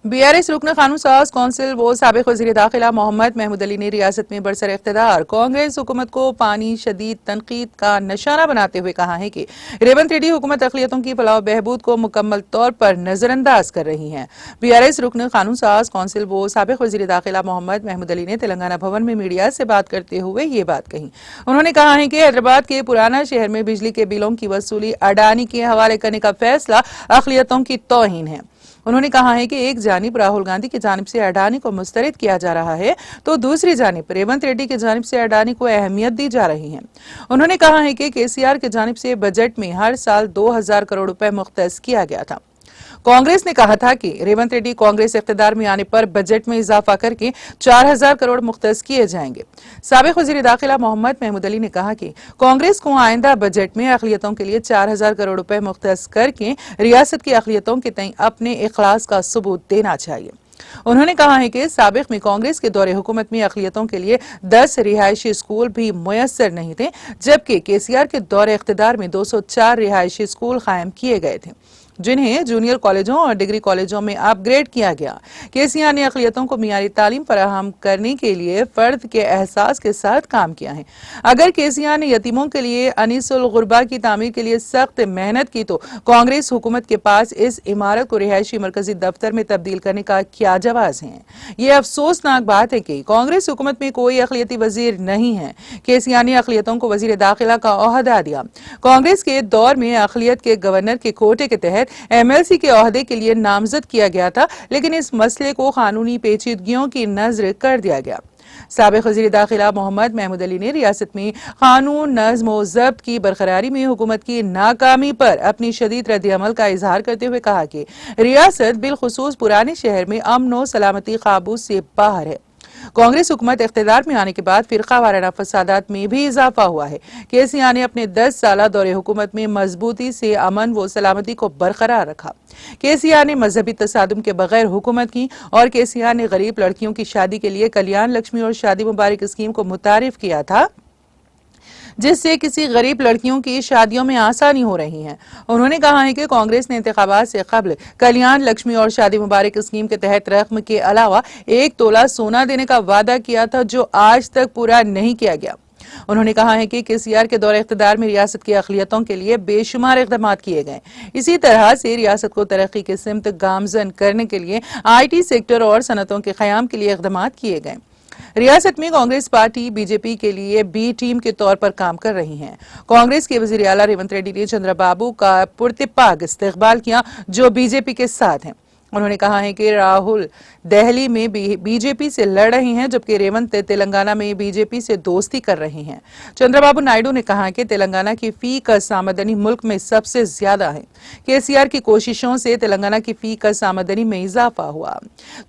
BRS रुकन कानून साज कौंसिल व साबिक वज़ीर दाखिला मोहम्मद महमूद अली ने रियासत में बरसर इख्तिदार कांग्रेस हुकूमत को पानी शदीद तनकीद का निशाना बनाते हुए कहा है कि रेवंत रेड्डी हुकूमत अक़लियतों की फलाह बहबूद को मुकम्मल तौर पर नजरअंदाज कर रही है। बीआरएस रुकन कानून साज कौंसिल व साबिक वज़ीर दाखिला मोहम्मद महमूद अली ने तेलंगाना भवन में मीडिया से बात करते हुए ये बात कही। उन्होंने कहा है कि हैदराबाद के पुराना शहर में बिजली के बिलों की वसूली अडानी के हवाले करने का फैसला अक़लियतों की तौहीन है। उन्होंने कहा है कि एक जानिब राहुल गांधी की जानिब से अडानी को मुस्तरद किया जा रहा है तो दूसरी जानिब रेवंत रेड्डी की जानिब से अडानी को अहमियत दी जा रही है। उन्होंने कहा है कि केसीआर की जानिब से बजट में हर साल 2000 करोड़ रुपए मुख्तस किया गया था। कांग्रेस ने कहा था कि रेवंत रेड्डी कांग्रेस इख्तिदार में आने पर बजट में इजाफा करके 4000 करोड़ मुख्तस किए जाएंगे। साबिक वज़ीर दाखिला मोहम्मद महमूद अली ने कहा कि कांग्रेस को आइंदा बजट में अक़लियतों के लिए 4000 करोड़ रुपए मुख्तस करके रियासत की अक़लियतों के तय अपने इखलास का सबूत देना चाहिए। उन्होंने कहा है कि साबिक में कांग्रेस के दौरे हुकूमत में अक़लियतों के लिए 10 रिहायशी स्कूल भी मुयस्सर नहीं थे, जबकि केसीआर के दौरे इख्तिदार में 204 रिहायशी स्कूल कायम किए गए थे जिन्हें जूनियर कॉलेजों और डिग्री कॉलेजों में अपग्रेड किया गया। केसीआर ने अक़लियतों को मियारी तालीम फराहम करने के लिए फर्द के एहसास के साथ काम किया है। अगर केसीआर ने यतीमों के लिए अनीसुल गुरबा की तामीर के लिए सख्त मेहनत की तो कांग्रेस हुकूमत के पास इस इमारत को रिहायशी मरकजी दफ्तर में तब्दील करने का क्या जवाब है। ये अफसोसनाक बात है कि कांग्रेस हुकूमत में कोई अक़लियती वजीर नहीं है। केसीआर ने अक़लियतों को वजीर दाखिला का ओहदा दिया। कांग्रेस के दौर में अक़लियत के गवर्नर के कोटे के तहत एमएलसी के ओहदे के लिए नामजद किया गया था, लेकिन इस मसले को कानूनी पेचीदगियों की नजर कर दिया गया। साबिक वज़ीर दाखिला मोहम्मद महमूद अली ने रियासत में कानून नज़्म व ज़ब्त की बरकरारी में हुकूमत की नाकामी पर अपनी शदीद रद्द-ए-अमल का इजहार करते हुए कहा कि रियासत बिलखुसूस पुराने शहर में अमन व सलामती काबू से बाहर है। कांग्रेस हुकूमत इख्तिदार में आने के बाद फिरका वाराना फसादात में भी इजाफा हुआ है। केसीआर ने अपने 10 साला दौरे हुकूमत में मजबूती से अमन व सलामती को बरकरार रखा। केसीआर ने मजहबी तसादुम के बगैर हुकूमत की और केसीआर ने गरीब लड़कियों की शादी के लिए कल्याण लक्ष्मी और शादी मुबारक स्कीम को मुतारिफ किया था, जिससे किसी गरीब लड़कियों की शादियों में आसानी हो रही है। उन्होंने कहा है कि कांग्रेस ने इंतखाबात से कबल कल्याण लक्ष्मी और शादी मुबारक स्कीम के तहत रकम के अलावा 1 तोला सोना देने का वादा किया था, जो आज तक पूरा नहीं किया गया। उन्होंने कहा है कि केसीआर के दौरे इख्तिदार में रियासत की अक़लियतों के लिए बेशुमार इक़दाम किए गए। इसी तरह से रियासत को तरक्की के सिमत गामजन करने के लिए IT सेक्टर और सनतों के क़याम के लिए इक़दाम किए गए। रियासत में कांग्रेस पार्टी बीजेपी के लिए बी टीम के तौर पर काम कर रही है। कांग्रेस के वज़ीर आला रेवंत रेड्डी ने चंद्रबाबू का पुरतिपाक इस्तकबाल किया, जो बीजेपी के साथ हैं। उन्होंने कहा है कि राहुल दिल्ली में बीजेपी से लड़ रहे हैं, जबकि रेवंत तेलंगाना में बीजेपी से दोस्ती कर रहे हैं। चंद्रबाबू नायडू ने कहा कि तेलंगाना की फी कस आमदनी मुल्क में सबसे ज्यादा है। केसीआर की कोशिशों से तेलंगाना की फी कस आमदनी में इजाफा हुआ।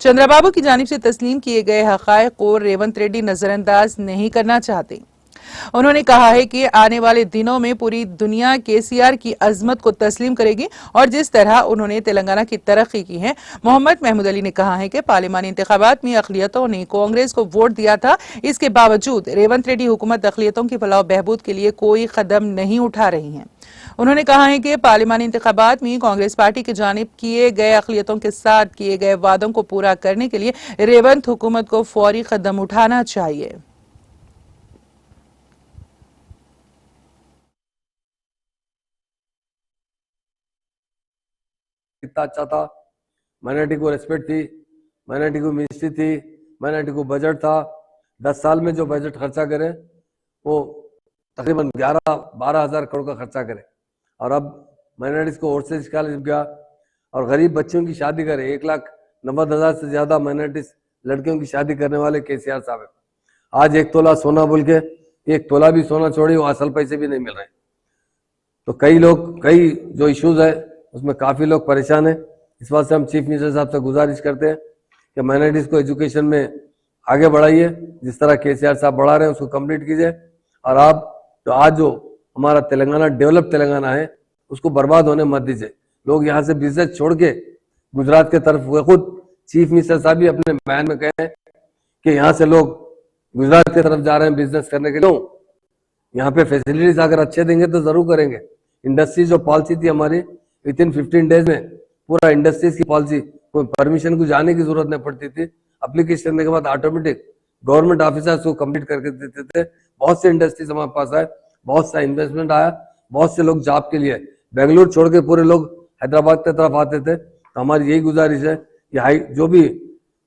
चंद्रबाबू की जानिब से तस्लीम किए गए हक़ाइक़ को रेवंत रेड्डी नजरअंदाज नहीं करना चाहते। उन्होंने कहा है कि आने वाले दिनों में पूरी दुनिया केसीआर की अजमत को तस्लीम करेगी और जिस तरह उन्होंने तेलंगाना की तरक्की की है। मोहम्मद महमूद अली ने कहा है कि पार्लिमानी इंतखाबात में अक़लियतों ने कांग्रेस को वोट दिया था, इसके बावजूद रेवंत रेड्डी हुकूमत अक़लियतों की फलाह बहबूद के लिए कोई कदम नहीं उठा रही है। उन्होंने कहा है कि पार्लिमानी इंतखाबात में कांग्रेस पार्टी की जानिब किए गए अक़लियतों के साथ किए गए वादों को पूरा करने के लिए रेवंत हुकूमत को फौरी कदम उठाना चाहिए। कितना अच्छा था, माइनॉरिटी को रेस्पेक्ट थी, माइनॉरिटी को मिनिस्ट्री थी, माइनॉरिटी को बजट था। 10 साल में जो बजट खर्चा करे वो तकरीबन 11-12 हज़ार करोड़ का खर्चा करे, और अब माइनॉरिटीज को और से स्कॉलरशिप गया और गरीब बच्चों की शादी करे। 1,90,000 से ज्यादा माइनॉरिटीज लड़कियों की शादी करने वाले केसीआर साहब है। आज 1 तोला सोना बोल के 1 तोला भी सोना छोड़ी, वो असल पैसे भी नहीं मिल रहे। तो कई जो इश्यूज है उसमें काफी लोग परेशान हैं। इस बात से हम चीफ मिनिस्टर साहब से गुजारिश करते हैं कि माइनॉरिटीज को एजुकेशन में आगे बढ़ाइए, जिस तरह केसीआर साहब बढ़ा रहे हैं उसको कंप्लीट कीजिए। और आप जो हमारा तेलंगाना डेवलप तेलंगाना है उसको बर्बाद होने मत दीजिए। लोग यहाँ से बिजनेस छोड़ के गुजरात के तरफ हुए, खुद चीफ मिनिस्टर साहब भी अपने बयान में कहे कि यहाँ से लोग गुजरात की तरफ जा रहे हैं बिजनेस करने के लिए। यहाँ पे फैसिलिटीज अगर अच्छे देंगे तो जरूर करेंगे। इंडस्ट्रीज जो पॉलिसी थी हमारी, विद इन 15 डेज में पूरा इंडस्ट्रीज की पॉलिसी कोई परमिशन को जाने की जरूरत नहीं पड़ती थी। एप्लीकेशन करने के बाद ऑटोमेटिक गवर्नमेंट ऑफिसर्स को कंप्लीट करके देते थे। बहुत से इंडस्ट्रीज हमारे पास आए, बहुत सा इन्वेस्टमेंट आया, बहुत से लोग जॉब के लिए बेंगलुरु छोड़ के पूरे लोग हैदराबाद की तरफ आते थे। तो हमारी यही गुजारिश है कि जो भी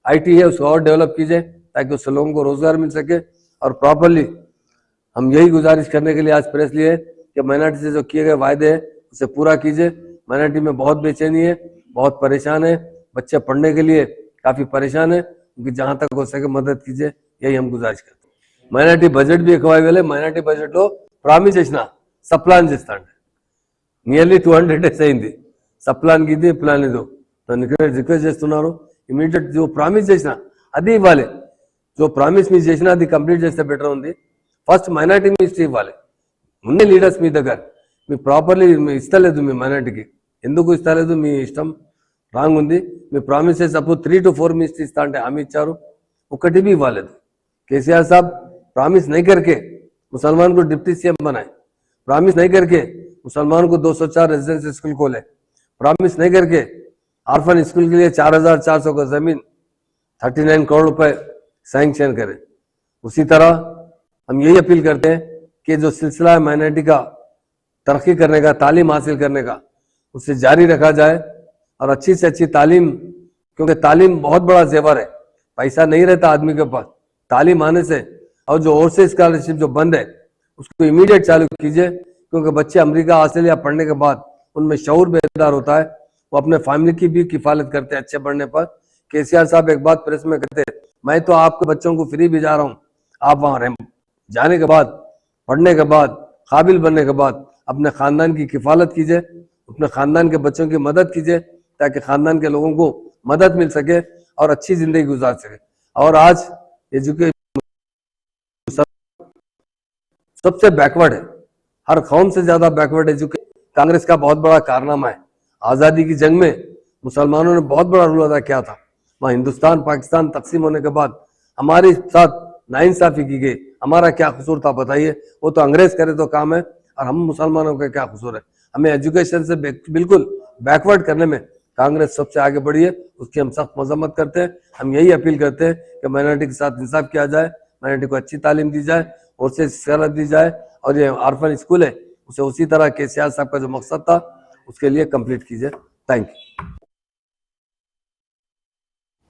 आईटी है उसको और डेवलप कीजिए ताकि उससे लोगों को रोजगार मिल सके। और प्रॉपरली हम यही गुजारिश करने के लिए आज प्रेस लिए कि माइनॉरिटी से जो किए गए वायदे हैं उसे पूरा कीजिए। माइनॉरिटी में बहुत बेचैनी है, बहुत परेशान है, बच्चे पढ़ने के लिए काफी परेशान है, क्योंकि जहां तक हो सके मदद कीजिए, यही हम गुजारिश करते हैं। మైనార్టీ బడ్జెట్ भी ఎక్కువ వేలే మైనార్టీ బడ్జెట్ లో ప్రామిస్ చేసిన సప్లాన్ చేస్తాండి నియర్లీ 200 డేస్ అయింది సప్లాన్ కి ఇది ప్లాన్ ఇది तो రిక్వెస్ట్ చేస్తున్నారు ఇమీడియట్ जो ప్రామిస్ చేసిన అది ఇవ్వాలి जो ప్రామిస్ మీ చేసిన అది కంప్లీట్ చేస్తే బెటర్ ఉంది ఫస్ట్ మైనారిటీ మినిస్ట్రీ ఇవ్వాలి ముందే లీడర్స్ మీ దగ్గర మీ ప్రాపర్లీ ఇస్తలేదు మీ మైనారిటీకి ఎందుకు ఇస్తలేదు మీ ఇష్టం రాంగ్ ఉంది మీ ప్రామిసెస్ అప్పుడు 3 to 4 మినిస్ట్రీ ఇస్తా అంటే హామీ ఇచ్చారు ఒకటి भी ఇవ్వలేదు केसीआर साहब प्रॉमिस नहीं करके मुसलमान को डिप्टी सीएम बनाए प्रॉमिस नहीं करके मुसलमान को 204 रेजिडेंशियल स्कूल खोले प्रॉमिस नहीं करके आर्फन स्कूल के लिए 4400 का जमीन 39 करोड़ रुपए सैंक्शन करे। उसी तरह हम यही अपील करते हैं कि जो सिलसिला है माइनॉरिटी का तरक्की करने का तालीम हासिल करने का उसे जारी रखा जाए और अच्छी से अच्छी तालीम क्योंकि तालीम बहुत बड़ा जेवर है पैसा नहीं रहता आदमी के पास तालीम आने से और जो ओवरसीज स्कॉलरशिप जो बंद है उसको इमीडिएट चालू कीजिए क्योंकि बच्चे अमेरिका ऑस्ट्रेलिया पढ़ने के बाद उनमें शऊर बेदार होता है वो अपने फैमिली की भी किफालत करते हैं अच्छे पढ़ने पर। केसीआर साहब एक बात प्रेस में कहते हैं मैं तो आपके बच्चों को फ्री भेजा रहा हूँ आप वहां जाने के बाद पढ़ने के बाद काबिल बनने के बाद अपने खानदान की किफालत कीजिए अपने खानदान के बच्चों की मदद कीजिए ताकि खानदान के लोगों को मदद मिल सके और अच्छी जिंदगी गुजार सके। और आज एजुकेशन सबसे बैकवर्ड है हर कौम से ज्यादा बैकवर्ड एजुकेशन कांग्रेस का बहुत बड़ा कारनामा है। आजादी की जंग में मुसलमानों ने बहुत बड़ा रोल अदा किया था वहां हिंदुस्तान पाकिस्तान तकसीम होने के बाद हमारे साथ नाइंसाफी की गई हमारा क्या कसूर था बताइए। वो तो अंग्रेज करे तो काम है और हम मुसलमानों का क्या कसूर है। हमें एजुकेशन से बिल्कुल बैकवर्ड करने में कांग्रेस सबसे आगे बढ़ी है उसकी हम सख्त मजम्मत करते हैं। हम यही अपील करते हैं कि माइनॉरिटी के साथ इंसाफ किया जाए माइनॉरिटी को अच्छी तालीम दी जाए और से शहरत दी जाए और ये आर्फन स्कूल है उसे उसी तरह केसीआर साहब का जो मकसद था उसके लिए कंप्लीट कीजिए। Thank you.